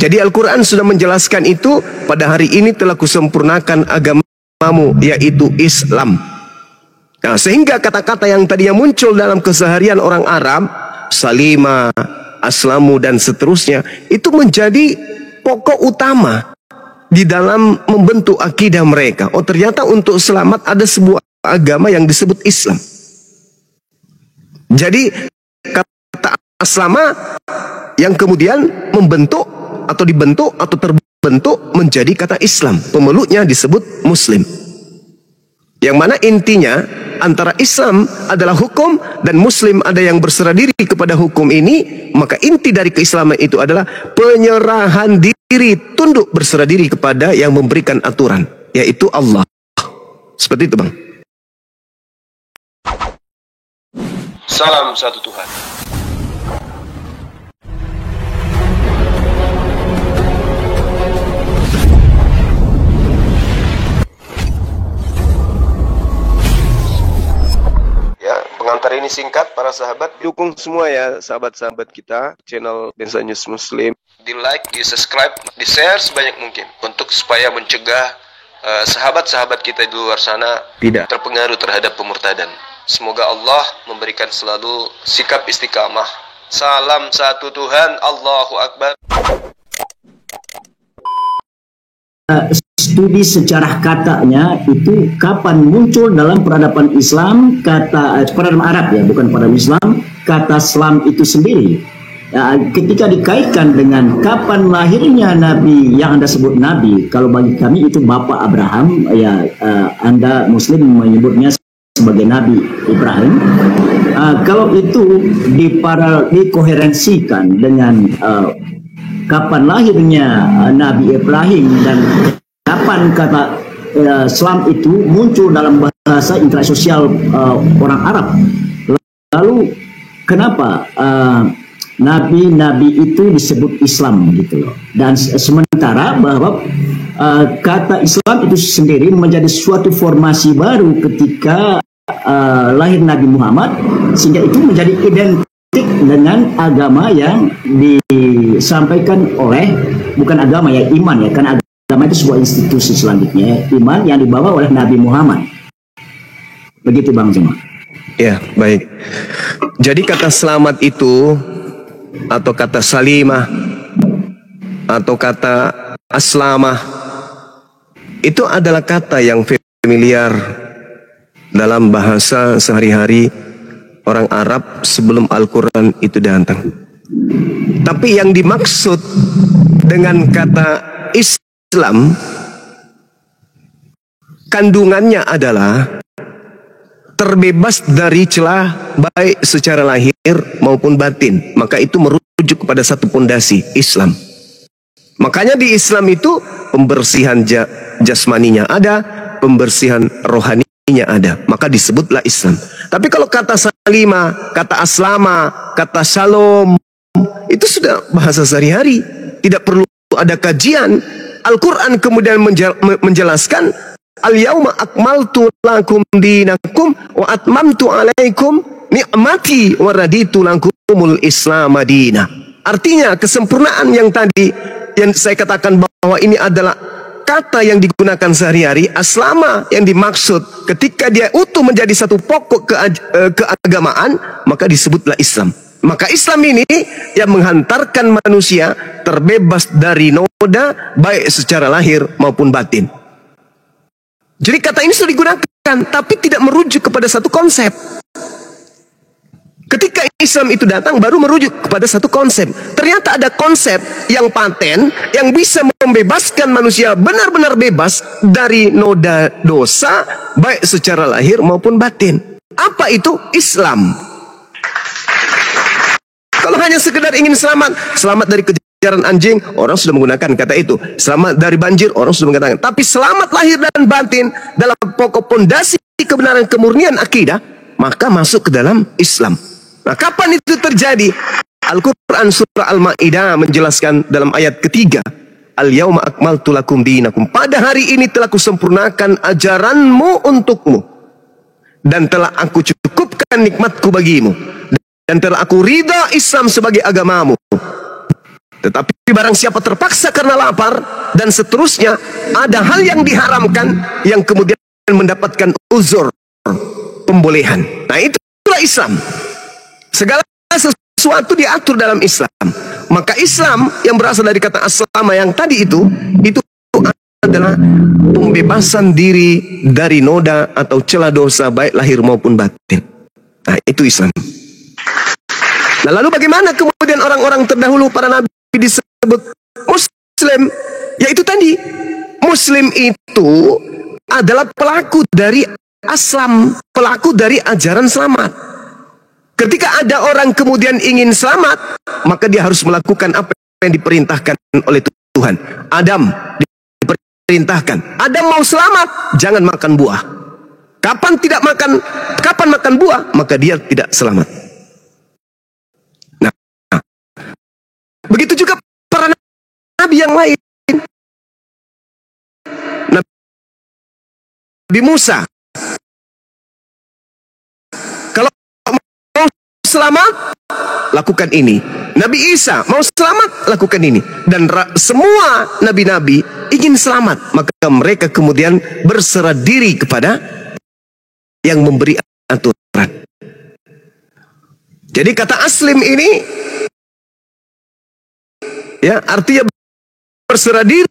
Jadi Al-Quran sudah menjelaskan itu, pada hari ini telah kusempurnakan agamamu, yaitu Islam. Nah, sehingga kata-kata yang tadinya muncul dalam keseharian orang Arab, salima, aslamu, dan seterusnya, itu menjadi pokok utama di dalam membentuk akidah mereka. Oh, ternyata untuk selamat ada sebuah agama yang disebut Islam. Jadi kata aslama yang kemudian membentuk atau dibentuk atau terbentuk menjadi kata Islam. Pemeluknya disebut Muslim. Yang mana intinya antara Islam adalah hukum dan Muslim ada yang berserah diri kepada hukum ini. Maka inti dari keislaman itu adalah penyerahan diri, tunduk berserah diri kepada yang memberikan aturan, yaitu Allah. Seperti itu, Bang. Salam satu Tuhan. Pengantar ini singkat, para sahabat. Dukung semua ya sahabat-sahabat kita, channel Densa News Muslim. Di like, di subscribe, di share sebanyak mungkin. Untuk supaya mencegah sahabat-sahabat kita di luar sana tidak terpengaruh terhadap pemurtadan. Semoga Allah memberikan selalu sikap istiqamah. Salam satu Tuhan, Allahu Akbar. Studi sejarah katanya itu kapan muncul dalam peradaban Islam, kata peradaban Arab ya, bukan peradaban Islam, kata Islam itu sendiri. Ketika dikaitkan dengan kapan lahirnya Nabi yang Anda sebut Nabi, kalau bagi kami itu Bapak Abraham, ya Anda Muslim menyebutnya sebagai Nabi Ibrahim. Kalau itu dikoherensikan dengan kapan lahirnya Nabi Ibrahim dan kapan kata Islam itu muncul dalam bahasa intersosial orang Arab, lalu kenapa nabi-nabi itu disebut Islam gitu loh. Dan sementara bahwa kata Islam itu sendiri menjadi suatu formasi baru ketika lahir Nabi Muhammad, sehingga itu menjadi identik dengan agama yang disampaikan oleh, bukan agama ya, iman ya, kan agama itu sebuah institusi selanjutnya, iman yang dibawa oleh Nabi Muhammad. Begitu Bang Jemaah. Ya, baik. Jadi kata selamat itu, atau kata salimah, atau kata aslamah, itu adalah kata yang familiar dalam bahasa sehari-hari orang Arab sebelum Al-Quran itu datang. Tapi yang dimaksud dengan kata Islam, kandungannya adalah terbebas dari celah baik secara lahir maupun batin. Maka itu merujuk kepada satu pondasi, Islam. Makanya di Islam itu pembersihan jasmaninya ada, pembersihan rohaninya ada. Maka disebutlah Islam. Tapi kalau kata salima, kata aslama, kata shalom, itu sudah bahasa sehari-hari. Tidak perlu ada kajian. Al-Quran kemudian menjelaskan, al-yawma akmaltu lakum dinakum wa atmamtu alaikum ni'mati wa raditu lakumul islam madinah. Artinya kesempurnaan yang tadi yang saya katakan bahwa ini adalah kata yang digunakan sehari-hari, aslama yang dimaksud ketika dia utuh menjadi satu pokok keagamaan, maka disebutlah Islam. Maka Islam ini yang menghantarkan manusia terbebas dari noda baik secara lahir maupun batin. Jadi kata ini sudah digunakan, tapi tidak merujuk kepada satu konsep. Ketika Islam itu datang, baru merujuk kepada satu konsep. Ternyata ada konsep yang paten, yang bisa membebaskan manusia benar-benar bebas dari noda dosa, baik secara lahir maupun batin. Apa itu? Islam. Kalau hanya sekedar ingin selamat dari kejaran anjing, orang sudah menggunakan kata itu. Selamat dari banjir, orang sudah mengatakan. Tapi selamat lahir dan batin dalam pokok pondasi kebenaran kemurnian akidah, maka masuk ke dalam Islam. Nah, kapan itu terjadi? Al-Quran surah Al-Ma'idah menjelaskan dalam ayat ketiga, al-yawma akmaltu lakum dinakum. Pada hari ini telah kusempurnakan ajaranmu untukmu, dan telah aku cukupkan nikmatku bagimu, dan telah aku ridha Islam sebagai agamamu. Tetapi barang siapa terpaksa karena lapar dan seterusnya, ada hal yang diharamkan yang kemudian mendapatkan uzur, pembolehan. Nah, itulah Islam. Segala sesuatu diatur dalam Islam. Maka Islam yang berasal dari kata aslama yang tadi itu adalah pembebasan diri dari noda atau celah dosa baik lahir maupun batin. Nah, itu Islam. Nah, lalu bagaimana kemudian orang-orang terdahulu para nabi disebut Muslim? Yaitu tadi, Muslim itu adalah pelaku dari Aslam, pelaku dari ajaran selamat. Ketika ada orang kemudian ingin selamat, maka dia harus melakukan apa yang diperintahkan oleh Tuhan. Adam diperintahkan, Adam mau selamat, jangan makan buah. Kapan makan buah, maka dia tidak selamat. Nah, begitu juga para nabi yang lain. Nabi Musa, kalau mau selamat, lakukan ini. Nabi Isa mau selamat, lakukan ini. Dan semua nabi-nabi ingin selamat, maka mereka kemudian berserah diri kepada yang memberi aturan. Jadi kata aslim ini, ya, artinya berserah diri.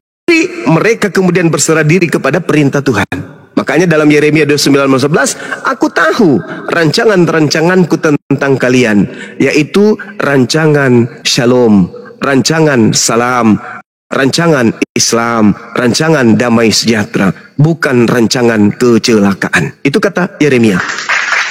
Mereka kemudian berserah diri kepada perintah Tuhan. Makanya dalam Yeremia 29:11, aku tahu rancangan-rancanganku tentang kalian, yaitu rancangan shalom, rancangan salam, rancangan Islam, rancangan damai sejahtera, bukan rancangan kecelakaan. Itu kata Yeremia.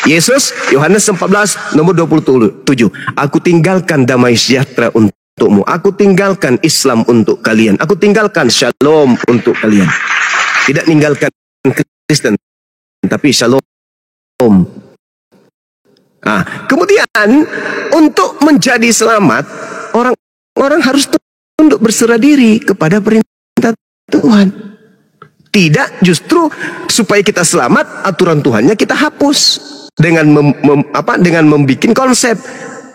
Yesus, Yohanes 14 nomor 27, aku tinggalkan damai sejahtera untukmu, aku tinggalkan Islam untuk kalian, aku tinggalkan shalom untuk kalian. Tidak meninggalkan Kristen, tapi shalom. Nah, kemudian untuk menjadi selamat, orang harus tunduk berserah diri kepada perintah Tuhan. Tidak justru supaya kita selamat, aturan Tuhannya kita hapus dengan dengan membuat konsep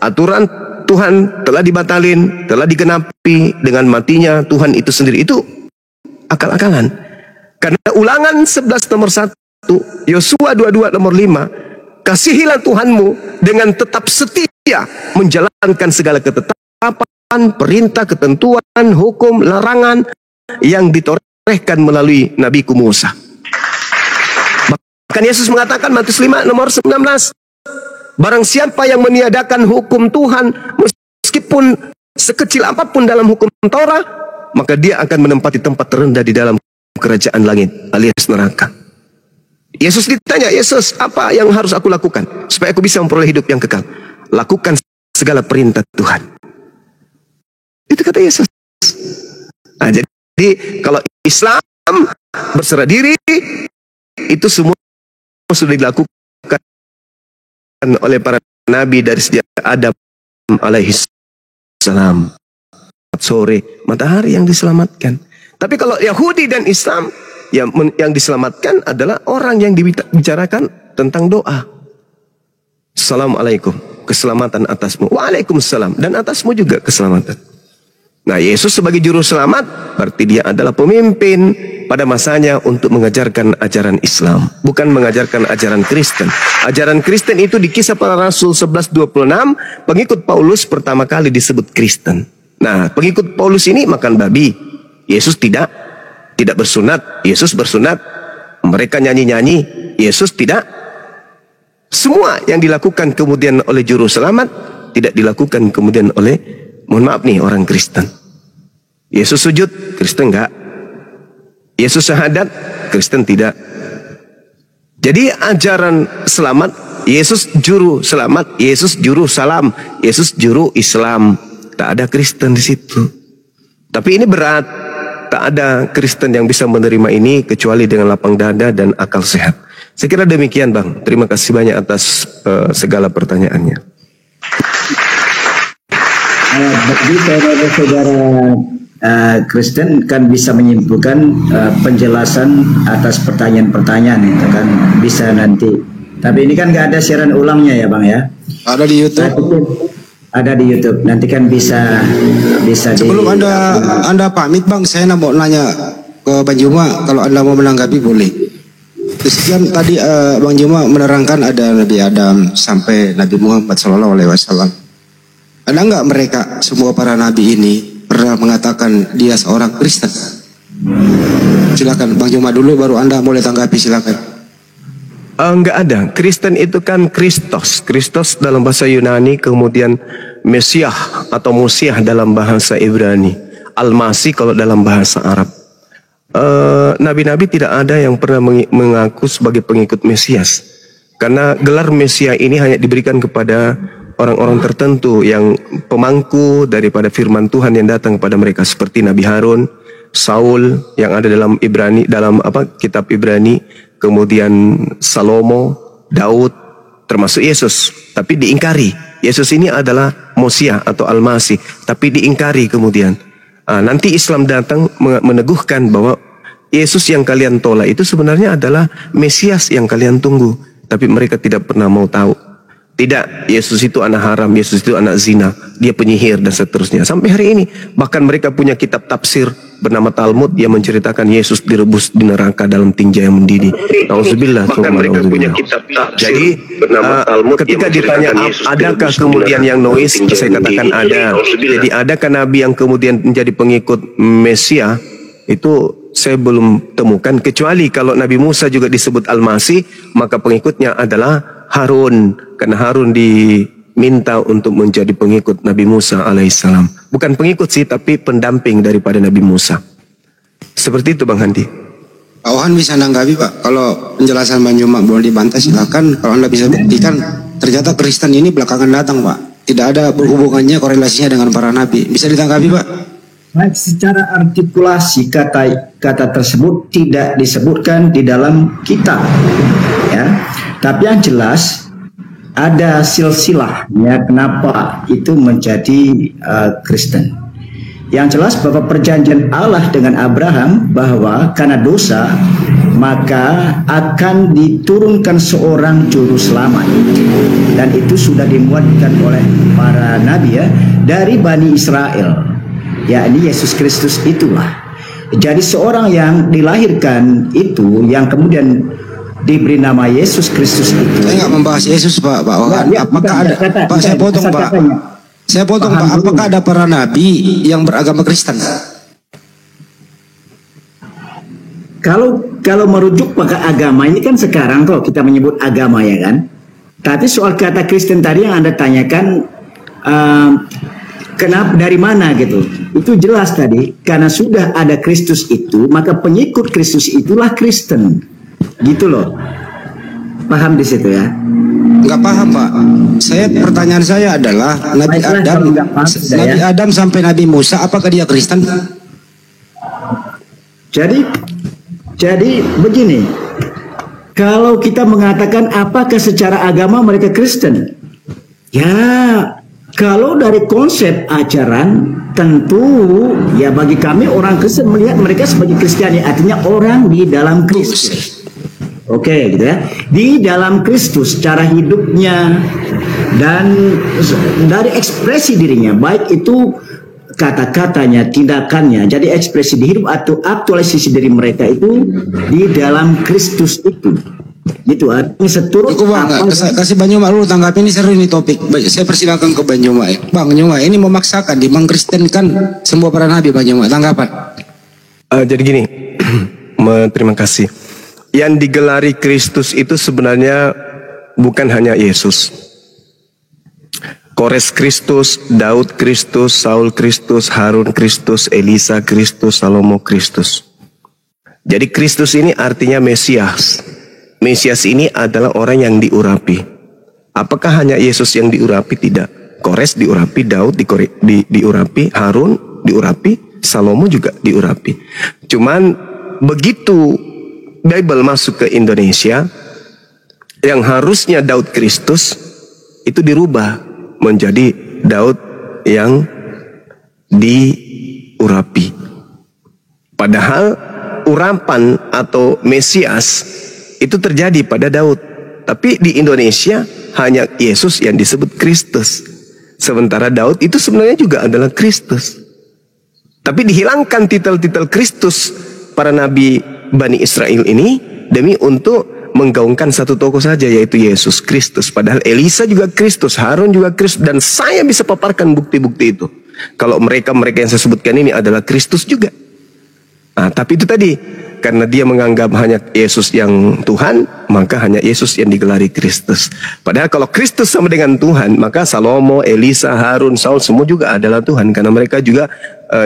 aturan Tuhan telah dibatalin, telah digenapi dengan matinya Tuhan itu sendiri. Itu akal-akalan. Karena Ulangan 11 nomor 1, Yosua 22 nomor 5, kasihilah Tuhanmu dengan tetap setia menjalankan segala ketetapan, perintah, ketentuan, hukum, larangan yang ditorehkan melalui Nabiku Musa. Bahkan Yesus mengatakan Matius 5 nomor 19, barang siapa yang meniadakan hukum Tuhan meskipun sekecil apapun dalam hukum Torah, maka dia akan menempati tempat terendah di dalam kerajaan langit alias neraka. Yesus ditanya, Yesus, apa yang harus aku lakukan supaya aku bisa memperoleh hidup yang kekal? Lakukan segala perintah Tuhan. Itu kata Yesus. Nah, jadi kalau Islam berserah diri, itu semua sudah dilakukan oleh para nabi dari sejak Adam alaihi salam. Sore matahari yang diselamatkan. Tapi kalau Yahudi dan Islam, yang diselamatkan adalah orang yang dibicarakan tentang doa. Assalamualaikum, keselamatan atasmu. Waalaikumsalam, dan atasmu juga keselamatan. Nah, Yesus sebagai juru selamat, berarti dia adalah pemimpin pada masanya untuk mengajarkan ajaran Islam, bukan mengajarkan ajaran Kristen. Ajaran Kristen itu di Kisah Para Rasul 11:26, pengikut Paulus pertama kali disebut Kristen. Nah, pengikut Paulus ini makan babi. Yesus tidak bersunat, Yesus bersunat. Mereka nyanyi-nyanyi, Yesus tidak. Semua yang dilakukan kemudian oleh juru selamat tidak dilakukan kemudian oleh, mohon maaf nih, orang Kristen. Yesus sujud, Kristen enggak. Yesus syahadat, Kristen tidak. Jadi ajaran selamat, Yesus juru selamat, Yesus juru salam, Yesus juru Islam. Tak ada Kristen di situ. Tapi ini berat. Tak ada Kristen yang bisa menerima ini kecuali dengan lapang dada dan akal sehat. Saya kira demikian, Bang. Terima kasih banyak atas segala pertanyaannya. Bagi saudara Kristen kan bisa menyimpulkan penjelasan atas pertanyaan-pertanyaan itu kan bisa nanti. Tapi ini kan nggak ada siaran ulangnya ya, Bang ya? Ada di YouTube. Ada di YouTube. Nanti kan bisa Sebelum Anda pamit Bang, saya mau nanya ke Bang Juma, kalau Anda mau menanggapi boleh. Terus kan tadi Bang Juma menerangkan ada Nabi Adam sampai Nabi Muhammad SAW. Ada nggak mereka semua para nabi ini pernah mengatakan dia seorang Kristen? Silakan Bang Juma dulu, baru Anda boleh tanggapi, silakan. Enggak ada. Kristen itu kan Kristos. Kristos dalam bahasa Yunani, kemudian Mesiah atau Musiah dalam bahasa Ibrani. Al-Masih kalau dalam bahasa Arab. Nabi-nabi tidak ada yang pernah mengaku sebagai pengikut Mesias. Karena gelar Mesiah ini hanya diberikan kepada orang-orang tertentu yang pemangku daripada firman Tuhan yang datang kepada mereka, seperti Nabi Harun, Saul yang ada dalam Ibrani, dalam kitab Ibrani, kemudian Salomo, Daud, termasuk Yesus. Tapi diingkari. Yesus ini adalah Mesias atau Al-Masih, tapi diingkari kemudian. Nanti Islam datang meneguhkan bahwa Yesus yang kalian tolak itu sebenarnya adalah Mesias yang kalian tunggu, tapi mereka tidak pernah mau tahu. Tidak, Yesus itu anak haram, Yesus itu anak zina, dia penyihir dan seterusnya. Sampai hari ini, bahkan mereka punya kitab tafsir bernama Talmud yang menceritakan Yesus direbus di neraka dalam tinja yang mendidih. Nauzubillah. Bahkan mereka punya kitab tafsir. Jadi, ketika ditanya adakah kemudian yang nois, saya katakan ada. Jadi adakah Nabi yang kemudian menjadi pengikut Mesias? Itu saya belum temukan, kecuali kalau Nabi Musa juga disebut Al-Masih, maka pengikutnya adalah Harun, karena Harun diminta untuk menjadi pengikut Nabi Musa alaihissalam. Bukan pengikut sih, tapi pendamping daripada Nabi Musa. Seperti itu Bang Handi. Pak Ohan bisa nanggapi Pak, kalau penjelasan Bang Juma boleh dibantah silakan. Kalau Anda bisa buktikan ternyata Kristen ini belakangan datang Pak, tidak ada hubungannya korelasinya dengan para nabi, bisa ditanggapi Pak? Baik, secara artikulasi kata tersebut tidak disebutkan di dalam kitab, ya. Tapi yang jelas ada silsilah, ya, kenapa itu menjadi Kristen. Yang jelas bahwa perjanjian Allah dengan Abraham bahwa karena dosa maka akan diturunkan seorang juru selamat, dan itu sudah dimuatkan oleh para nabi, ya, dari Bani Israel. Yakni Yesus Kristus itulah. Jadi seorang yang dilahirkan itu yang kemudian diberi nama Yesus Kristus itu. Saya nggak membahas Yesus Pak Ohan. Apakah ada? Pak, saya potong Pak. Saya potong Pak. Apakah ada para nabi yang beragama Kristen? Kalau merujuk pada agama ini kan sekarang kok kita menyebut agama, ya kan. Tapi soal kata Kristen tadi yang Anda tanyakan, kenapa, dari mana gitu? Itu jelas tadi, karena sudah ada Kristus itu, maka pengikut Kristus itulah Kristen. Gitu loh. Paham di situ ya? Enggak paham Pak. Pertanyaan saya adalah Nabi Adam sampai Nabi Musa, apakah dia Kristen? Jadi begini. Kalau kita mengatakan apakah secara agama mereka Kristen? Ya, kalau dari konsep ajaran tentu ya bagi kami orang Kristen melihat mereka sebagai Kristiani, artinya orang di dalam Kristus. Oke, gitu ya. Di dalam Kristus cara hidupnya dan dari ekspresi dirinya, baik itu kata-katanya, tindakannya, jadi ekspresi di hidup atau aktualisasi diri mereka itu di dalam Kristus itu. Gitu, artinya seturut. Kasih Bang Juma dulu tanggapi, ini seru ini topik. Saya persilakan ke Bang Juma. Bang Juma ini memaksakan dimengkristenkan semua para nabi. Bang Juma, tanggapan? Jadi gini, terima kasih. Yang digelari Kristus itu sebenarnya bukan hanya Yesus. Kores Kristus, Daud Kristus, Saul Kristus, Harun Kristus, Elisa Kristus, Salomo Kristus. Jadi Kristus ini artinya Mesias. Mesias ini adalah orang yang diurapi. Apakah hanya Yesus yang diurapi? Tidak. Kores diurapi, Daud diurapi, Harun diurapi, Salomo juga diurapi. Cuman begitu Bible masuk ke Indonesia, yang harusnya Daud Kristus itu dirubah menjadi Daud yang diurapi. Padahal urapan atau Mesias itu terjadi pada Daud. Tapi di Indonesia hanya Yesus yang disebut Kristus. Sementara Daud itu sebenarnya juga adalah Kristus. Tapi dihilangkan titel-titel Kristus para nabi Bani Israel ini demi untuk menggaungkan satu tokoh saja, yaitu Yesus Kristus. Padahal Elisa juga Kristus, Harun juga Kristus, dan saya bisa paparkan bukti-bukti itu. Kalau mereka yang saya sebutkan ini adalah Kristus juga. Nah, tapi itu tadi, karena dia menganggap hanya Yesus yang Tuhan, maka hanya Yesus yang digelari Kristus. Padahal kalau Kristus sama dengan Tuhan, maka Salomo, Elisa, Harun, Saul semua juga adalah Tuhan, karena mereka juga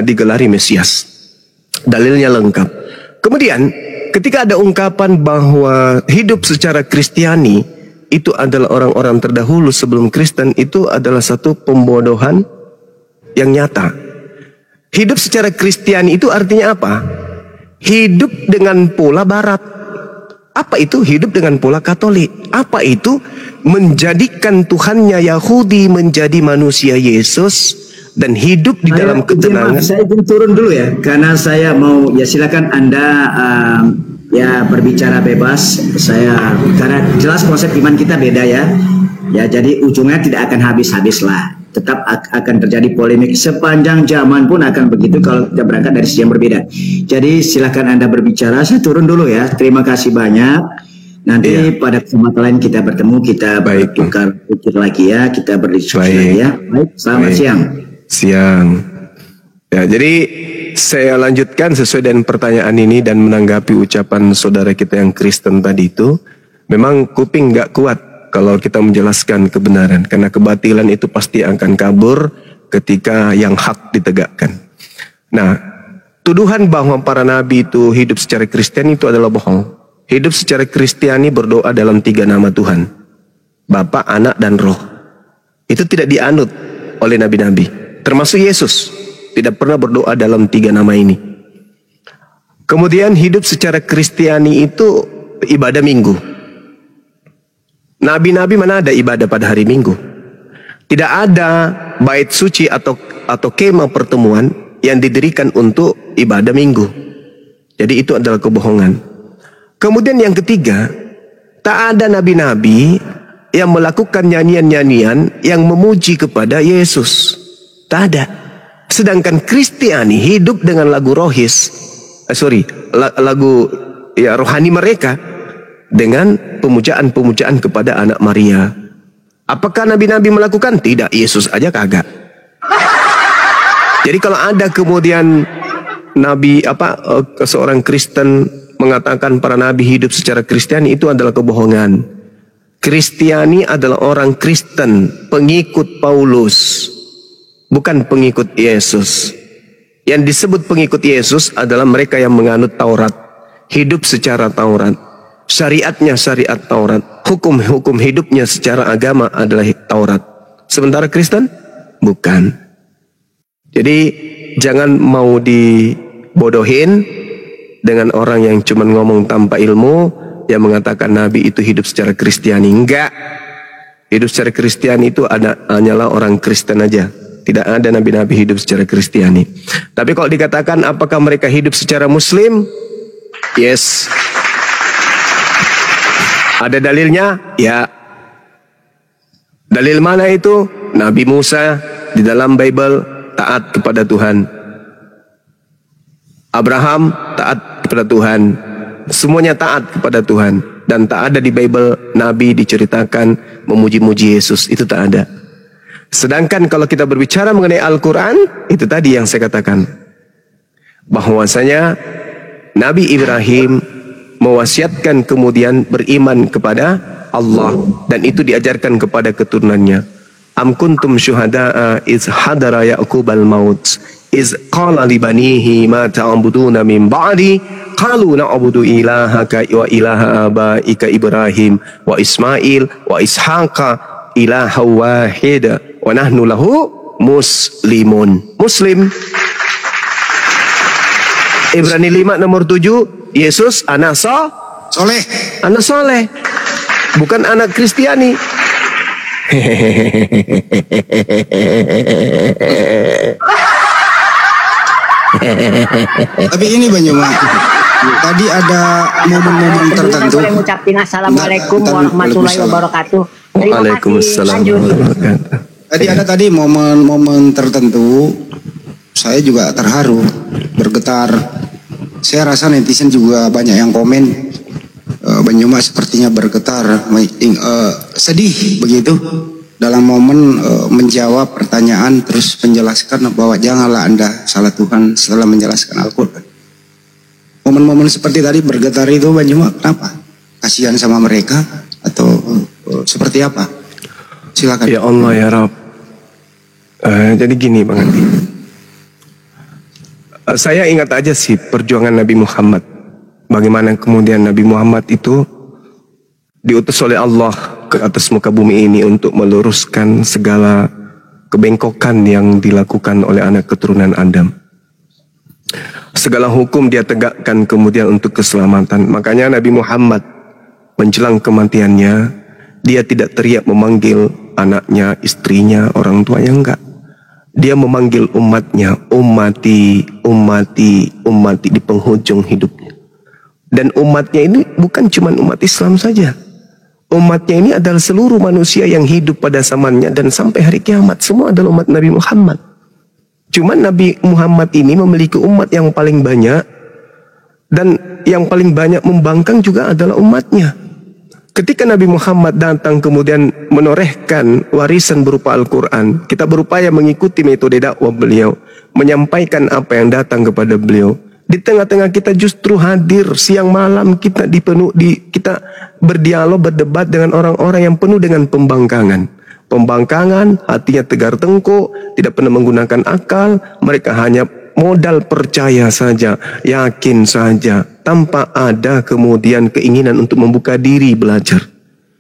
digelari Mesias. Dalilnya lengkap. Kemudian ketika ada ungkapan bahwa hidup secara Kristiani itu adalah orang-orang terdahulu sebelum Kristen, itu adalah satu pembodohan yang nyata. Hidup secara Kristiani itu artinya apa? Hidup dengan pola Barat. Apa itu hidup dengan pola Katolik? Apa itu menjadikan Tuhannya Yahudi menjadi manusia Yesus dan hidup di dalam ketenangan? Saya izin turun dulu ya, karena saya mau, ya silakan Anda ya berbicara bebas. Karena jelas konsep iman kita beda ya. Ya, jadi ujungnya tidak akan habis-habis lah. Tetap akan terjadi polemik sepanjang zaman pun akan begitu kalau kita berangkat dari sisi yang berbeda. Jadi silakan Anda berbicara, saya turun dulu ya. Terima kasih banyak. Nanti pada kesempatan lain kita bertemu, kita bertukar pikir lagi ya, kita berdiskusi lagi ya. Baik, selamat siang. Siang. Ya, jadi saya lanjutkan sesuai dengan pertanyaan ini dan menanggapi ucapan saudara kita yang Kristen tadi itu. Memang kuping nggak kuat kalau kita menjelaskan kebenaran, karena kebatilan itu pasti akan kabur ketika yang hak ditegakkan. Nah, tuduhan bahwa para nabi itu hidup secara Kristen itu adalah bohong. Hidup secara Kristiani berdoa dalam 3 nama Tuhan, Bapa, Anak, dan Roh. Itu tidak dianut oleh nabi-nabi, termasuk Yesus tidak pernah berdoa dalam 3 nama ini. Kemudian hidup secara Kristiani itu ibadah Minggu. Nabi-nabi mana ada ibadah pada hari Minggu? Tidak ada bait suci atau kemah pertemuan yang didirikan untuk ibadah Minggu. Jadi itu adalah kebohongan. Kemudian yang ketiga, tak ada nabi-nabi yang melakukan nyanyian-nyanyian yang memuji kepada Yesus. Tak ada. Sedangkan Kristiani hidup dengan lagu lagu rohani mereka, dengan pemujaan-pemujaan kepada anak Maria. Apakah nabi-nabi melakukan? Tidak, Yesus aja kagak. Jadi kalau ada kemudian nabi seorang Kristen mengatakan para nabi hidup secara Kristiani, itu adalah kebohongan. Kristiani adalah orang Kristen, pengikut Paulus, bukan pengikut Yesus. Yang disebut pengikut Yesus adalah mereka yang menganut Taurat, hidup secara Taurat. Syariatnya syariat Taurat, hukum-hukum hidupnya secara agama adalah Taurat. Sementara Kristen bukan. Jadi jangan mau dibodohin dengan orang yang cuma ngomong tanpa ilmu, yang mengatakan nabi itu hidup secara Kristiani. Enggak. Hidup secara Kristiani itu hanyalah orang Kristen aja. Tidak ada nabi-nabi hidup secara Kristiani. Tapi kalau dikatakan apakah mereka hidup secara Muslim? Yes. Ada dalilnya? Ya. Dalil mana itu? Nabi Musa di dalam Bible taat kepada Tuhan. Abraham taat kepada Tuhan. Semuanya taat kepada Tuhan. Dan tak ada di Bible Nabi diceritakan memuji-muji Yesus. Itu tak ada. Sedangkan kalau kita berbicara mengenai Al-Quran, itu tadi yang saya katakan, bahwasanya Nabi Ibrahim mewasiatkan kemudian beriman kepada Allah, dan itu diajarkan kepada keturunannya. Am kuntum syuhada'a iz hadara Ya'qubal maut iz qala li banihi ma ta'buduna min ba'di qalu na'budu ilahaka wa ilaha abaika Ibrahim wa Ismail wa Ishaqa ilaha wahid wa nahnu lahu muslimun. Muslim. Ibrani 5 nomor 7, Yesus anak soleh. Anak soleh. Bukan anak Kristiani. Tapi ini Banyuma, tadi ada momen-momen tertentu. Saya mengucapkan assalamualaikum warahmatullahi wabarakatuh. Waalaikumsalam warahmatullahi wabarakatuh. Tadi ada tadi momen-momen tertentu saya juga terharu, bergetar. Saya rasa netizen juga banyak yang komen Banyuma sepertinya bergetar, sedih begitu dalam momen menjawab pertanyaan terus menjelaskan bahwa janganlah Anda salah Tuhan setelah menjelaskan Al-Quran. Momen-momen seperti tadi bergetar itu Banyuma kenapa? Kasihan sama mereka atau seperti apa? Silakan. Ya Allah ya Rabb. Jadi gini Bang Andi. Saya ingat aja sih perjuangan Nabi Muhammad. Bagaimana kemudian Nabi Muhammad itu diutus oleh Allah ke atas muka bumi ini untuk meluruskan segala kebengkokan yang dilakukan oleh anak keturunan Adam. Segala hukum dia tegakkan kemudian untuk keselamatan. Makanya Nabi Muhammad menjelang kematiannya, dia tidak teriak memanggil anaknya, istrinya, orang tuanya, enggak. Dia memanggil umatnya, ummati, ummati, ummati di penghujung hidupnya. Dan umatnya ini bukan cuma umat Islam saja. Umatnya ini adalah seluruh manusia yang hidup pada zamannya dan sampai hari kiamat. Semua adalah umat Nabi Muhammad. Cuman Nabi Muhammad ini memiliki umat yang paling banyak. Dan yang paling banyak membangkang juga adalah umatnya. Ketika Nabi Muhammad datang kemudian menorehkan warisan berupa Al-Quran, kita berupaya mengikuti metode dakwah beliau, menyampaikan apa yang datang kepada beliau. Di tengah-tengah kita justru hadir siang malam kita kita berdialog, berdebat dengan orang-orang yang penuh dengan pembangkangan. Pembangkangan, hatinya tegar tengkuk, tidak pernah menggunakan akal, mereka hanya modal percaya saja, yakin saja, tanpa ada kemudian keinginan untuk membuka diri belajar.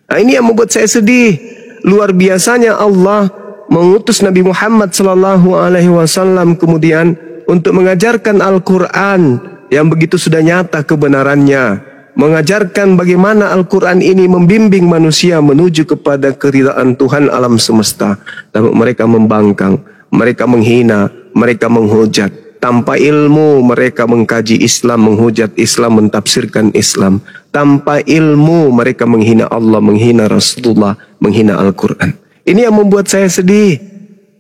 Nah, ini yang membuat saya sedih. Luar biasanya Allah mengutus Nabi Muhammad SAW kemudian untuk mengajarkan Al-Quran yang begitu sudah nyata kebenarannya, mengajarkan bagaimana Al-Quran ini membimbing manusia menuju kepada keridaan Tuhan alam semesta. Namun mereka membangkang, mereka menghina, mereka menghujat. Tanpa ilmu mereka mengkaji Islam, menghujat Islam, mentafsirkan Islam. Tanpa ilmu mereka menghina Allah, menghina Rasulullah, menghina Al-Quran. Ini yang membuat saya sedih.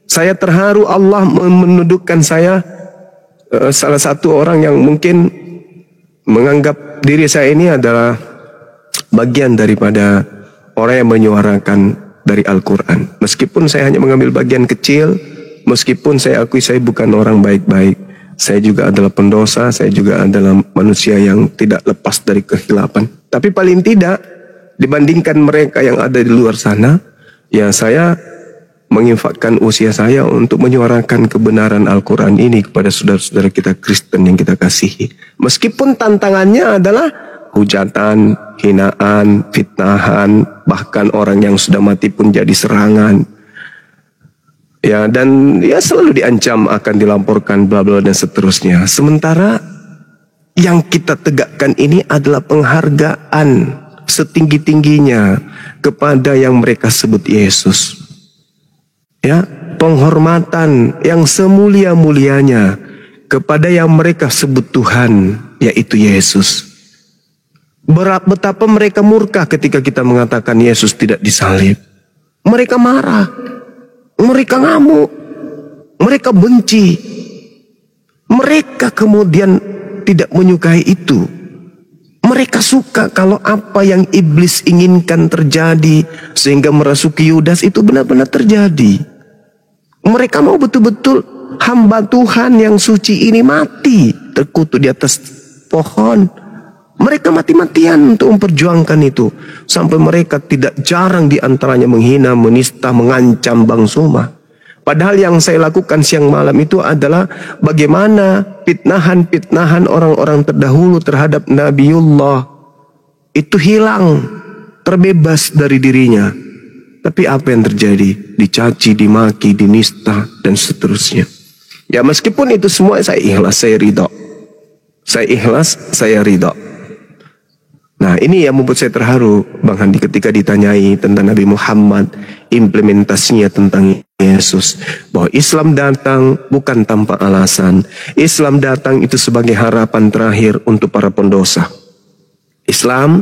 Saya terharu Allah menundukkan saya, salah satu orang yang mungkin menganggap diri saya ini adalah bagian daripada orang yang menyuarakan dari Al-Quran. Meskipun saya hanya mengambil bagian kecil, meskipun saya akui saya bukan orang baik-baik, saya juga adalah pendosa, saya juga adalah manusia yang tidak lepas dari kehilapan. Tapi paling tidak, dibandingkan mereka yang ada di luar sana, ya saya menginfakkan usia saya untuk menyuarakan kebenaran Al-Quran ini kepada saudara-saudara kita Kristen yang kita kasihi. Meskipun tantangannya adalah hujatan, hinaan, fitnahan, bahkan orang yang sudah mati pun jadi serangan. Ya, dan ya selalu diancam akan dilaporkan bla bla dan seterusnya. Sementara yang kita tegakkan ini adalah penghargaan setinggi-tingginya kepada yang mereka sebut Yesus. Ya, penghormatan yang semulia-mulianya kepada yang mereka sebut Tuhan, yaitu Yesus. Betapa mereka murka ketika kita mengatakan Yesus tidak disalib. Mereka marah, mereka ngamuk, mereka benci, mereka kemudian tidak menyukai itu. Mereka suka kalau apa yang iblis inginkan terjadi sehingga merasuki Yudas itu benar-benar terjadi. Mereka mau betul-betul hamba Tuhan yang suci ini mati terkutuk di atas pohon. Mereka mati-matian untuk memperjuangkan itu. Sampai mereka tidak jarang diantaranya menghina, menista, mengancam Bang Suma. Padahal yang saya lakukan siang malam itu adalah bagaimana fitnahan-fitnahan orang-orang terdahulu terhadap Nabiullah itu hilang, terbebas dari dirinya. Tapi apa yang terjadi? Dicaci, dimaki, dinista, dan seterusnya. Ya meskipun itu semua saya ikhlas, saya ridho. Saya ikhlas, saya ridho. Nah ini yang membuat saya terharu Bang Handi ketika ditanyai tentang Nabi Muhammad, implementasinya tentang Yesus. Bahwa Islam datang bukan tanpa alasan. Islam datang itu sebagai harapan terakhir untuk para pendosa. Islam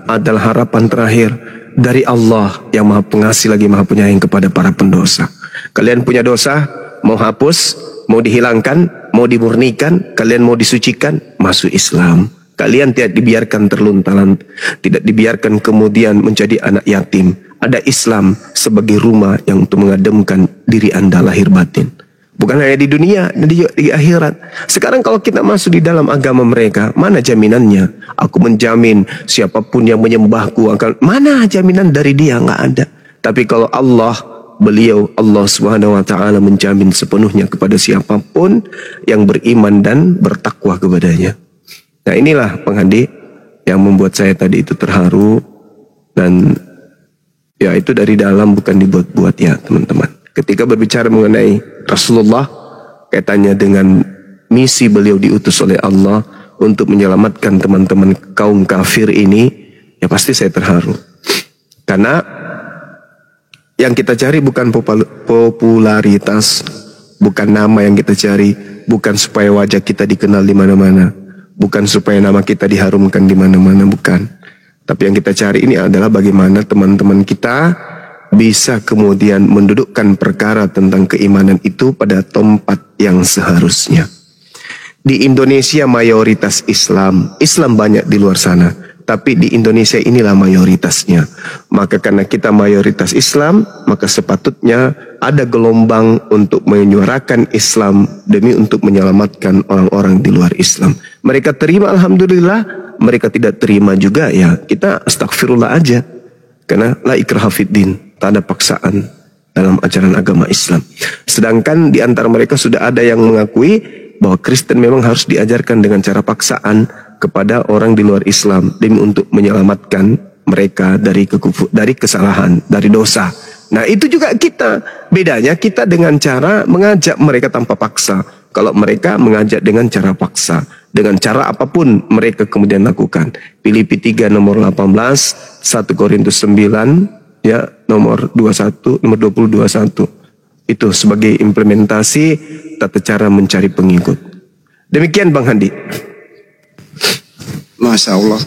adalah harapan terakhir dari Allah yang Maha Pengasih lagi Maha Penyayang kepada para pendosa. Kalian punya dosa, mau hapus, mau dihilangkan, mau dimurnikan, kalian mau disucikan, masuk Islam. Kalian tidak dibiarkan terluntalan, tidak dibiarkan kemudian menjadi anak yatim. Ada Islam sebagai rumah yang untuk mengademkan diri Anda lahir batin. Bukan hanya di dunia, di akhirat. Sekarang kalau kita masuk di dalam agama mereka, mana jaminannya? Aku menjamin siapapun yang menyembahku akan... Mana jaminan dari dia? Nggak ada. Tapi kalau Allah Subhanahu wa ta'ala menjamin sepenuhnya kepada siapapun yang beriman dan bertakwa kepadanya. Nah inilah Bang Handi yang membuat saya tadi itu terharu. Dan ya itu dari dalam, bukan dibuat-buat ya teman-teman. Ketika berbicara mengenai Rasulullah, kaitannya dengan misi beliau diutus oleh Allah untuk menyelamatkan teman-teman kaum kafir ini, ya pasti saya terharu. Karena yang kita cari bukan popularitas, bukan nama yang kita cari, bukan supaya wajah kita dikenal di mana-mana, bukan supaya nama kita diharumkan di mana-mana, bukan. Tapi yang kita cari ini adalah bagaimana teman-teman kita bisa kemudian mendudukkan perkara tentang keimanan itu pada tempat yang seharusnya. Di Indonesia mayoritas Islam banyak di luar sana, tapi di Indonesia inilah mayoritasnya. Maka karena kita mayoritas Islam, maka sepatutnya ada gelombang untuk menyuarakan Islam demi untuk menyelamatkan orang-orang di luar Islam. Mereka terima alhamdulillah, mereka tidak terima juga ya kita astagfirullah aja. Karena la ikraha fiddin, tak ada paksaan dalam ajaran agama Islam. Sedangkan di antara mereka sudah ada yang mengakui bahwa Kristen memang harus diajarkan dengan cara paksaan kepada orang di luar Islam demi untuk menyelamatkan mereka dari kesalahan, dari dosa. Nah itu juga kita, bedanya kita dengan cara mengajak mereka tanpa paksa. Kalau mereka mengajak dengan cara paksa, dengan cara apapun mereka kemudian lakukan. Filipi 3 nomor 18, 1 Korintus 9 ya nomor 20 21. Itu sebagai implementasi tata cara mencari pengikut. Demikian Bang Handi. Masya Allah.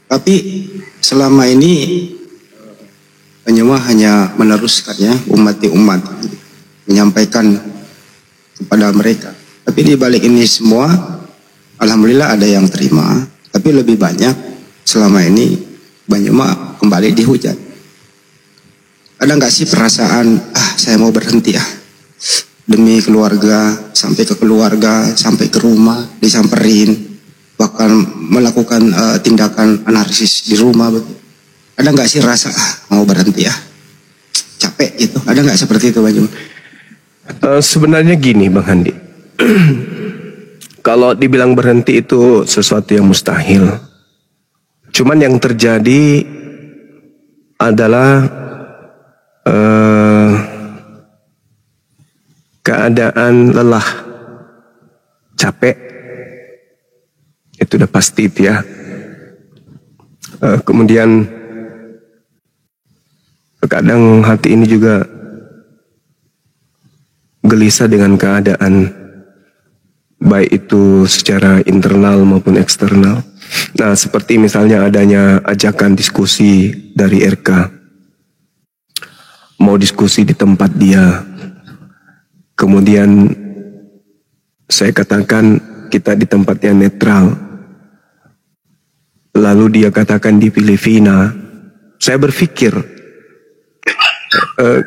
Tapi selama ini penyembah hanya meneruskan ya umat menyampaikan kepada mereka. Tapi di balik ini semua, alhamdulillah ada yang terima. Tapi lebih banyak selama ini penyembah kembali dihujat. Ada nggak sih perasaan, saya mau berhenti demi keluarga, sampai ke keluarga, sampai ke rumah, disamperin, bahkan melakukan tindakan anarkis di rumah. Ada nggak sih rasa, mau berhenti capek gitu? Ada nggak seperti itu Bang? Sebenarnya gini Bang Handi, kalau dibilang berhenti itu sesuatu yang mustahil. Cuman yang terjadi adalah keadaan lelah, capek, itu udah pasti itu ya. Kemudian kadang hati ini juga gelisah dengan keadaan, baik itu secara internal maupun eksternal. Nah, seperti misalnya adanya ajakan diskusi dari RK, mau diskusi di tempat dia, kemudian saya katakan kita di tempat yang netral, lalu dia katakan di Filipina. Saya berpikir,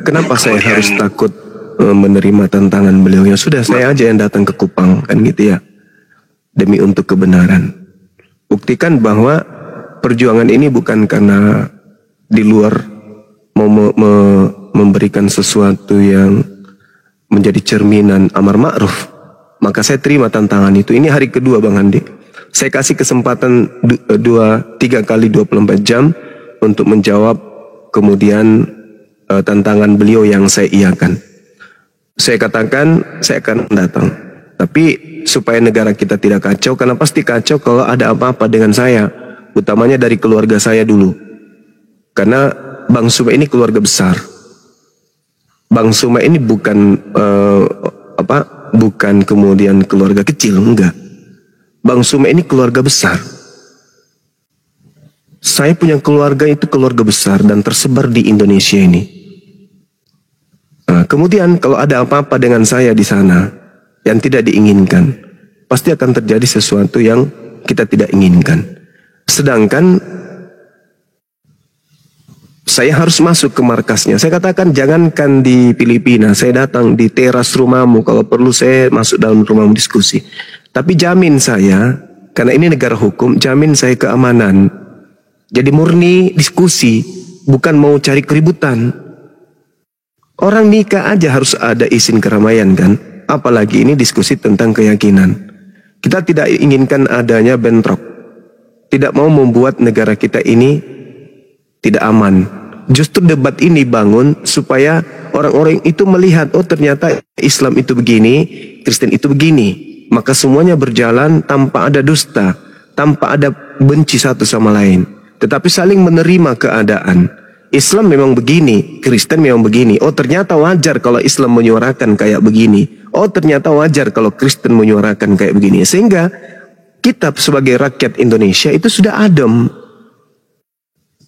kenapa saya harus takut menerima tantangan beliau? Ya sudah, saya aja yang datang ke Kupang, kan gitu ya, demi untuk kebenaran. Buktikan bahwa perjuangan ini bukan karena di luar mau memberikan sesuatu yang menjadi cerminan amar ma'ruf. Maka saya terima tantangan itu. Ini hari kedua Bang Handi. Saya kasih kesempatan 3 kali 24 jam untuk menjawab kemudian tantangan beliau yang saya iakan. Saya katakan saya akan datang. Tapi supaya negara kita tidak kacau, karena pasti kacau kalau ada apa-apa dengan saya, utamanya dari keluarga saya dulu. Karena Bang Suma ini keluarga besar. Bang Suma ini bukan bukan kemudian keluarga kecil, enggak. Bang Suma ini keluarga besar. Saya punya keluarga itu keluarga besar dan tersebar di Indonesia ini. Nah, kemudian kalau ada apa-apa dengan saya di sana yang tidak diinginkan, pasti akan terjadi sesuatu yang kita tidak inginkan. Sedangkan saya harus masuk ke markasnya. Saya katakan jangankan di Filipina, saya datang di teras rumahmu, kalau perlu saya masuk dalam rumahmu diskusi. Tapi jamin saya, karena ini negara hukum, jamin saya keamanan. Jadi murni diskusi, bukan mau cari keributan. Orang nikah aja harus ada izin keramaian kan, apalagi ini diskusi tentang keyakinan. Kita tidak inginkan adanya bentrok, tidak mau membuat negara kita ini tidak aman. Justru debat ini bangun supaya orang-orang itu melihat, oh ternyata Islam itu begini, Kristen itu begini. Maka semuanya berjalan tanpa ada dusta, tanpa ada benci satu sama lain, tetapi saling menerima keadaan. Islam memang begini, Kristen memang begini. Oh ternyata wajar kalau Islam menyuarakan kayak begini. Oh ternyata wajar kalau Kristen menyuarakan kayak begini. Sehingga kita sebagai rakyat Indonesia itu sudah adem.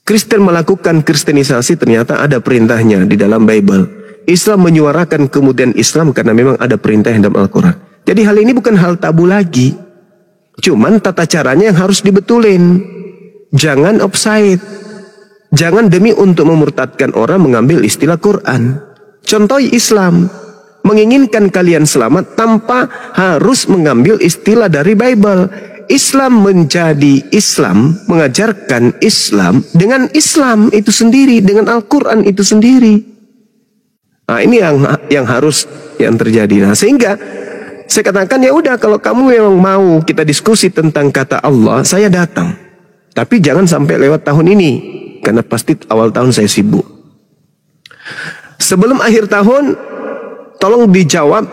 Kristen melakukan kristenisasi ternyata ada perintahnya di dalam Bible. Islam menyuarakan kemudian Islam karena memang ada perintah dalam Al-Quran. Jadi hal ini bukan hal tabu lagi. Cuman tata caranya yang harus dibetulin. Jangan offside. Jangan demi untuk memurtadkan orang mengambil istilah Quran. Contoh Islam menginginkan kalian selamat tanpa harus mengambil istilah dari Bible. Islam menjadi Islam, mengajarkan Islam dengan Islam itu sendiri, dengan Al-Quran itu sendiri. Nah ini yang harus yang terjadi. Nah sehingga saya katakan ya udah, kalau kamu memang mau kita diskusi tentang kata Allah, saya datang. Tapi jangan sampai lewat tahun ini, karena pasti awal tahun saya sibuk. Sebelum akhir tahun, tolong dijawab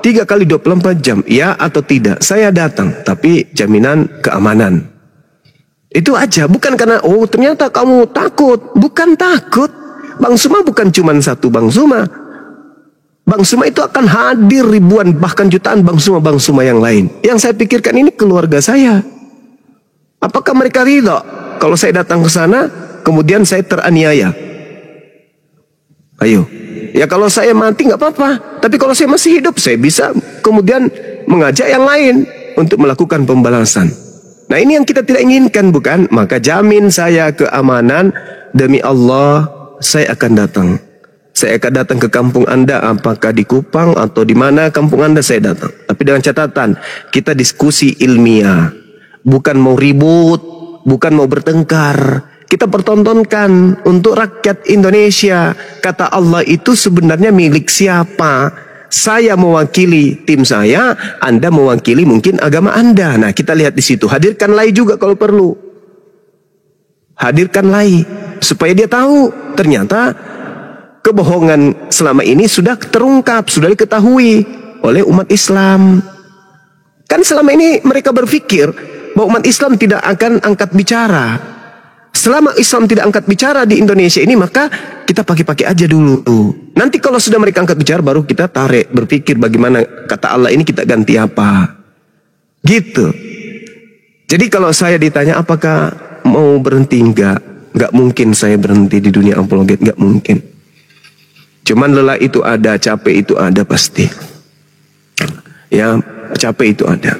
3 kali 24 jam, ya atau tidak. Saya datang, tapi jaminan keamanan. Itu aja, bukan karena, oh ternyata kamu takut. Bukan takut. Bang Suma bukan cuma satu Bang Suma. Bang Suma itu akan hadir ribuan, bahkan jutaan Bang Suma yang lain. Yang saya pikirkan ini keluarga saya. Apakah mereka ridho kalau saya datang ke sana, kemudian saya teraniaya? Ayo. Ya kalau saya mati nggak apa-apa. Tapi kalau saya masih hidup, saya bisa kemudian mengajak yang lain untuk melakukan pembalasan. Nah ini yang kita tidak inginkan, bukan? Maka jamin saya keamanan, demi Allah saya akan datang. Saya akan datang ke kampung Anda, apakah di Kupang atau di mana kampung Anda, saya datang. Tapi dengan catatan, kita diskusi ilmiah. Bukan mau ribut, bukan mau bertengkar. Kita pertontonkan untuk rakyat Indonesia. Kata Allah itu sebenarnya milik siapa? Saya mewakili tim saya, Anda mewakili mungkin agama Anda. Nah kita lihat di situ. Hadirkan lai juga kalau perlu. Hadirkan lai supaya dia tahu ternyata kebohongan selama ini sudah terungkap, sudah diketahui oleh umat Islam. Kan selama ini mereka berpikir bahwa umat Islam tidak akan angkat bicara. Selama Islam tidak angkat bicara di Indonesia ini, maka kita pakai-pakai aja dulu. Nanti kalau sudah mereka angkat bicara, baru kita tarik, berpikir bagaimana kata Allah ini kita ganti apa. Gitu. Jadi kalau saya ditanya apakah mau berhenti, enggak mungkin saya berhenti di dunia apologet, enggak mungkin. Cuman lelah itu ada, capek itu ada pasti. Ya, capek itu ada.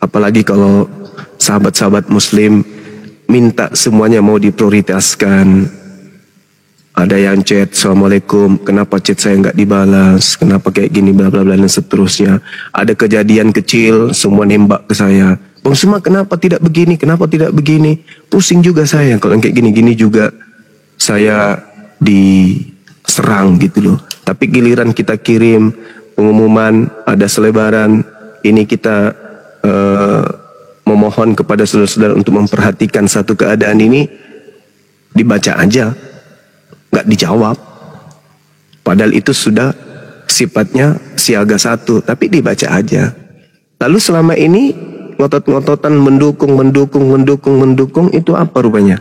Apalagi kalau sahabat-sahabat muslim minta semuanya mau diprioritaskan. Ada yang chat, Assalamualaikum, kenapa chat saya nggak dibalas, kenapa kayak gini, bla bla bla dan seterusnya. Ada kejadian kecil, semua nembak ke saya. Bang Suma kenapa tidak begini, kenapa tidak begini. Pusing juga saya, kalau kayak gini-gini juga saya diserang gitu loh. Tapi giliran kita kirim pengumuman, ada selebaran, ini kita memohon kepada saudara-saudara untuk memperhatikan satu keadaan ini, dibaca aja, nggak dijawab. Padahal itu sudah sifatnya siaga satu, tapi dibaca aja. Lalu selama ini ngotot-ngototan mendukung itu apa rupanya?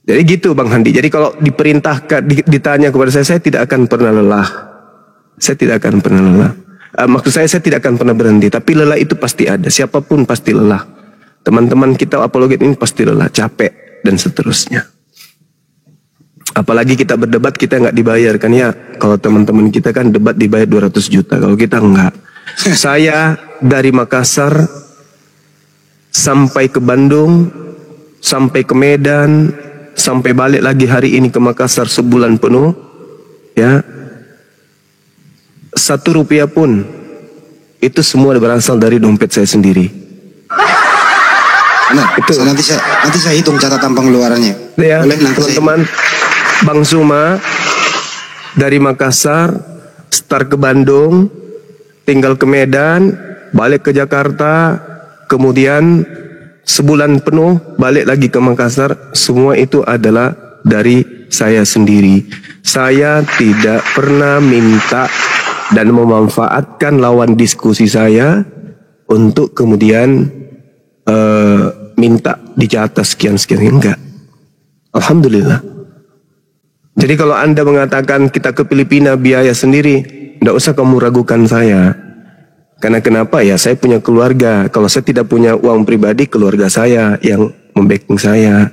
Jadi gitu Bang Handi. Jadi kalau diperintahkan, ditanya kepada saya tidak akan pernah lelah. Saya tidak akan pernah lelah. Maksud saya tidak akan pernah berhenti. Tapi lelah itu pasti ada. Siapapun pasti lelah. Teman-teman kita apologet ini pasti lelah, capek dan seterusnya. Apalagi kita berdebat kita nggak dibayar kan ya. Kalau teman-teman kita kan debat dibayar 200 juta. Kalau kita enggak. Saya dari Makassar sampai ke Bandung, sampai ke Medan, sampai balik lagi hari ini ke Makassar sebulan penuh. Ya. 1 rupiah pun itu semua berasal dari dompet saya sendiri. Nah, itu nanti saya hitung catatan pengeluarannya. Ya, boleh nanti teman-teman. Bang Suma dari Makassar, start ke Bandung, tinggal ke Medan, balik ke Jakarta, kemudian sebulan penuh balik lagi ke Makassar. Semua itu adalah dari saya sendiri. Saya tidak pernah minta dan memanfaatkan lawan diskusi saya untuk kemudian minta dijatah sekian-sekian. Enggak. Alhamdulillah. Jadi kalau Anda mengatakan kita ke Filipina biaya sendiri, tidak usah kamu ragukan saya. Karena kenapa ya? Saya punya keluarga. Kalau saya tidak punya uang pribadi, keluarga saya yang membacking saya.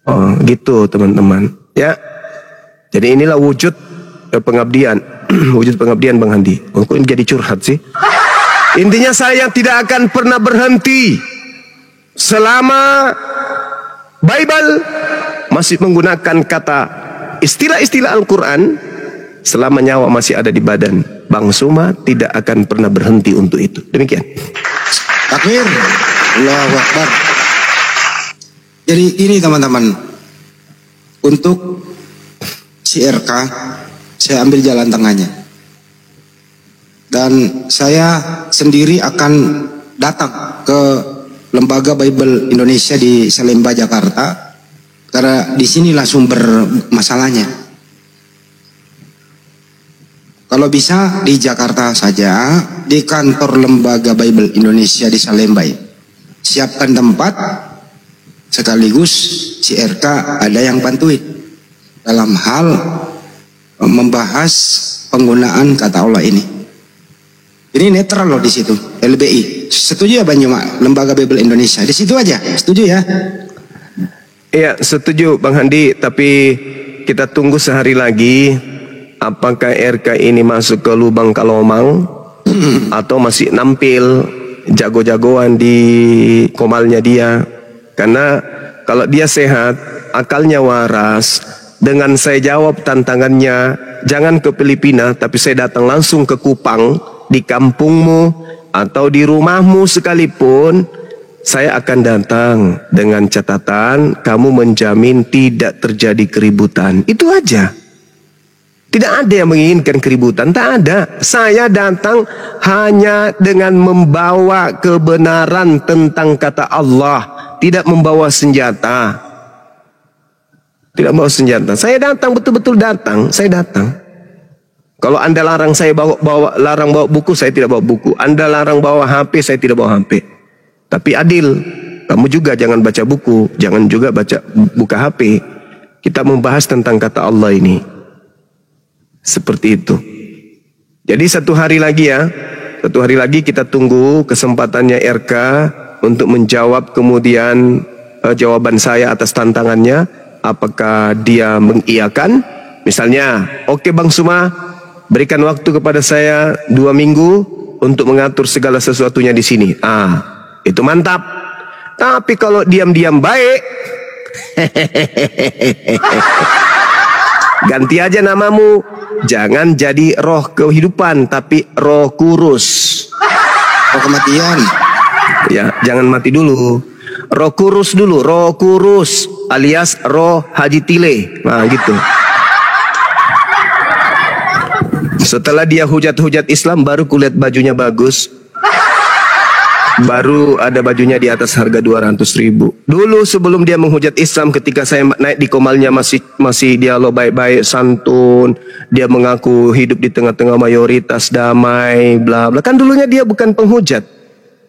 Oh, gitu teman-teman. Ya. Jadi inilah wujud pengabdian. Wujud pengabdian Bang Handi. Oh, kok ini jadi curhat sih? Intinya saya tidak akan pernah berhenti selama Bible masih menggunakan kata istilah-istilah Al-Quran. Selama nyawa masih ada di badan, Bang Suma tidak akan pernah berhenti untuk itu. Demikian. Takbir. Allahu Akbar. Jadi ini teman-teman, untuk si RK saya ambil jalan tengahnya, dan saya sendiri akan datang ke Lembaga Bible Indonesia di Salemba, Jakarta, karena disinilah sumber masalahnya. Kalau bisa di Jakarta saja, di kantor Lembaga Bible Indonesia di Salemba, siapkan tempat, sekaligus si RK ada yang bantuin dalam hal membahas penggunaan kata Allah ini. Ini netral loh di situ, LBI. Setuju ya Banyuma, Lembaga Bible Indonesia di situ aja, setuju ya? Iya, setuju Bang Handi, tapi kita tunggu sehari lagi. Apakah RK ini masuk ke lubang kalomang atau masih nampil jago-jagoan di komalnya dia? Karena kalau dia sehat, akalnya waras, dengan saya jawab tantangannya, jangan ke Filipina, tapi saya datang langsung ke Kupang, di kampungmu atau di rumahmu sekalipun, saya akan datang dengan catatan kamu menjamin tidak terjadi keributan. Itu aja. Tidak ada yang menginginkan keributan, tak ada. Saya datang hanya dengan membawa kebenaran tentang kata Allah, tidak membawa senjata. Tidak membawa senjata. Saya datang, betul-betul datang, saya datang. Kalau Anda larang saya larang bawa buku, saya tidak bawa buku. Anda larang bawa HP, saya tidak bawa HP. Tapi adil, kamu juga jangan baca buku, jangan juga buka HP. Kita membahas tentang kata Allah ini. Seperti itu. Jadi satu hari lagi kita tunggu kesempatannya RK untuk menjawab kemudian jawaban saya atas tantangannya. Apakah dia mengiyakan? Misalnya, oke Bang Suma, berikan waktu kepada saya 2 minggu untuk mengatur segala sesuatunya di sini. Itu mantap. Tapi kalau diam-diam baik, ganti aja namamu. Jangan jadi roh kehidupan, tapi roh kurus. Roh kematian. Ya, jangan mati dulu. Roh kurus dulu, roh kurus alias roh Haji Tile. Nah, gitu. Setelah dia hujat-hujat Islam, baru kulihat bajunya bagus. Baru ada bajunya di atas harga 200.000. Dulu sebelum dia menghujat Islam, ketika saya naik di komalnya masih dia lo baik-baik, santun. Dia mengaku hidup di tengah-tengah mayoritas, damai, bla bla. Kan dulunya dia bukan penghujat,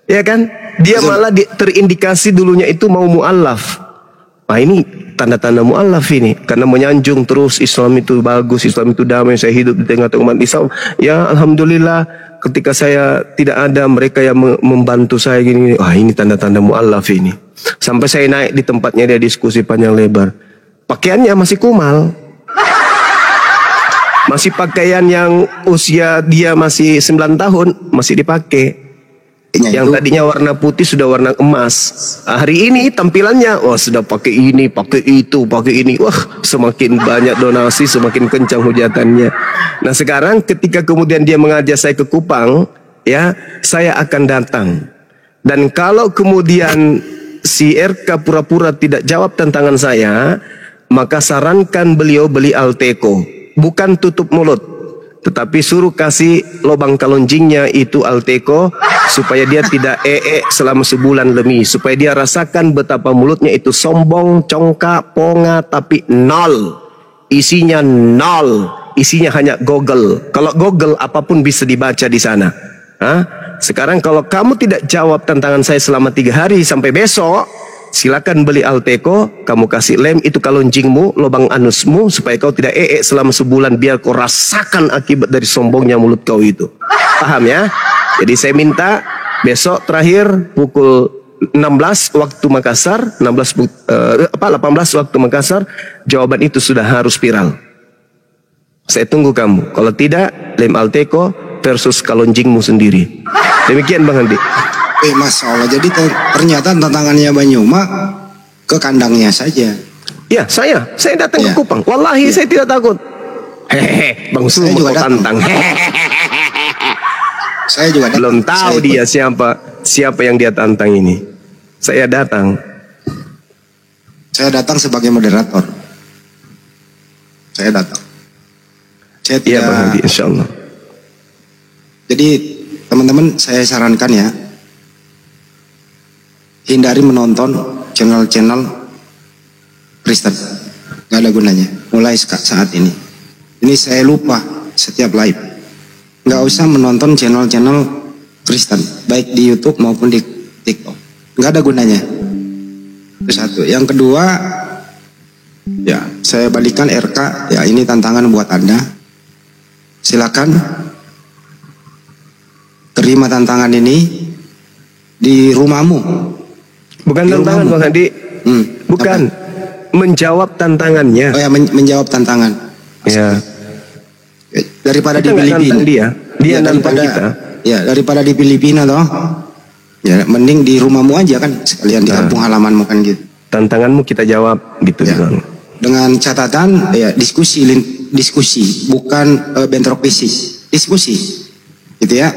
ya kan? Dia malah terindikasi dulunya itu mau mu'allaf. Ini tanda-tanda mu'allaf ini, karena menyanjung terus Islam itu bagus, Islam itu damai, saya hidup di tengah-tengah umat Islam. Ya alhamdulillah, ketika saya tidak ada, mereka yang membantu saya gini. Ini tanda-tanda mu'allaf ini. Sampai saya naik di tempatnya dia diskusi panjang lebar. Pakaiannya masih kumal, Masih pakaian yang usia dia masih 9 tahun masih dipakai. Yang tadinya warna putih sudah warna emas. Hari ini tampilannya, wah sudah pakai ini, pakai itu, pakai ini. Wah, semakin banyak donasi, semakin kencang hujatannya. Nah sekarang ketika kemudian dia mengajak saya ke Kupang, ya saya akan datang. Dan kalau kemudian si RK pura-pura tidak jawab tantangan saya, maka sarankan beliau beli Alteco. Bukan tutup mulut, tetapi suruh kasih lubang kalonjingnya itu Alteco, supaya dia tidak selama sebulan lebih, supaya dia rasakan betapa mulutnya itu sombong, congkak, ponga, tapi nol. Isinya nol. Isinya hanya Google. Kalau Google apapun bisa dibaca di sana. Sekarang kalau kamu tidak jawab tantangan saya selama 3 hari sampai besok, silakan beli Alteco, kamu kasih lem itu kalonjingmu, lubang anusmu, supaya kau tidak selama sebulan, biar kau rasakan akibat dari sombongnya mulut kau itu. Paham ya? Jadi saya minta besok terakhir pukul 16 waktu Makassar, 18 waktu Makassar, jawaban itu sudah harus viral. Saya tunggu kamu. Kalau tidak, lem Alteco versus kalonjingmu sendiri. Demikian Bang Andi. Masya Allah, jadi ternyata tantangannya Banyuma ke kandangnya saja. Ya, saya datang ke Kupang. Wallahi saya tidak takut. Hehehe, Bang Sulu mau tantang. Saya juga datang. Belum tahu dia siapa yang dia tantang ini. Saya datang. Saya datang sebagai moderator. Saya datang. Saya tidak. Iya Bang Andi, insya Allah. Jadi teman-teman saya sarankan ya, hindari menonton channel-channel Kristen, nggak ada gunanya. Mulai saat ini saya lupa setiap live, nggak usah menonton channel-channel Kristen, baik di YouTube maupun di TikTok, nggak ada gunanya. Itu satu. Yang kedua, ya saya balikan RK, ya ini tantangan buat Anda. Silakan terima tantangan ini di rumahmu. Bukan tantangan Bang Andi. Bukan. Menjawab tantangannya. Oh ya, menjawab tantangan. Ya. Daripada kita di Filipina. Dia nantang kita. Ya, daripada di Filipina toh. Ya, mending di rumahmu aja kan, sekalian di kampung halamanmu kan gitu. Tantanganmu kita jawab gitu ya. Dengan catatan ya diskusi, bukan bentrok fisik. Diskusi. Gitu ya.